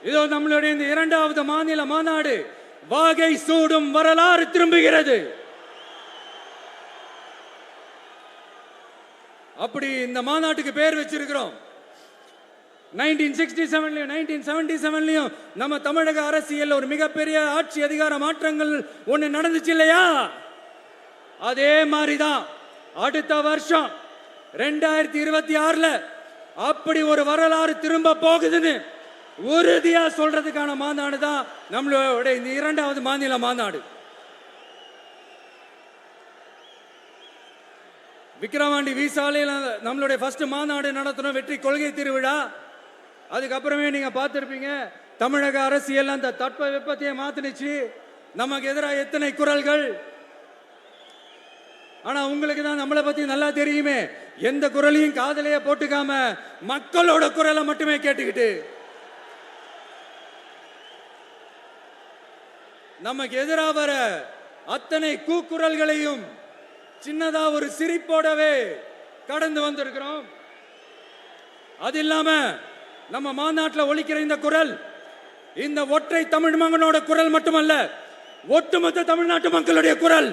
இதோ நம்மளுடைய இந்த இரண்டாவது மாநில மாநாடு வாகை சூடும் வரலாறு திரும்புகிறது. அப்படி இந்த மாநாட்டுக்கு பேர் வச்சிருக்கிறோம். 1967லயும் 1977லயும் நம்ம தமிழக அரசியல் ஒரு மிகப்பெரிய ஆட்சி அதிகார மாற்றங்கள் ஒண்ணு நடந்துச்சு இல்லையா? அதே மாதிரிதான் அடுத்த வருஷம் 2026ல அப்படி ஒரு வரலாறு திரும்ப போகுதுன்னு உறுதியா சொல்றதுக்கான மாநாடு தான் நம்மளோட இந்த இரண்டாவது மாநில மாநாடு. விக்கிரவாண்டி விசாலையில் நம்மளுடைய ஃபர்ஸ்ட் மாநாடு நடத்தணும், வெற்றி கொள்கை திருவிழா. அதுக்கப்புறமே நீங்க பார்த்திருப்பீங்க தமிழக அரசியல் அந்த தட்ப வெப்பத்தையே மாத்தினுச்சு. நமக்கு எதிராக எத்தனை குரல்கள். ஆனா உங்களுக்கு தான் நம்மளை பத்தி நல்லா தெரியுமே, எந்த குரலையும் காதலையே போட்டுக்காம மக்களோட குரலை மட்டுமே கேட்டுக்கிட்டு நமக்கு எதிராக வர அத்தனை கூக்குரல்களையும் சின்னதா ஒரு சிரிப்போடவே கடந்து வந்திருக்கிறோம். அது இல்லாம நம்ம மாநாட்டில் ஒலிக்கிற இந்த குரல் இந்த ஒற்றை தமிழ் மகனோட குரல் மட்டுமல்ல, ஒட்டுமொத்த தமிழ்நாட்டு மக்களுடைய குரல்.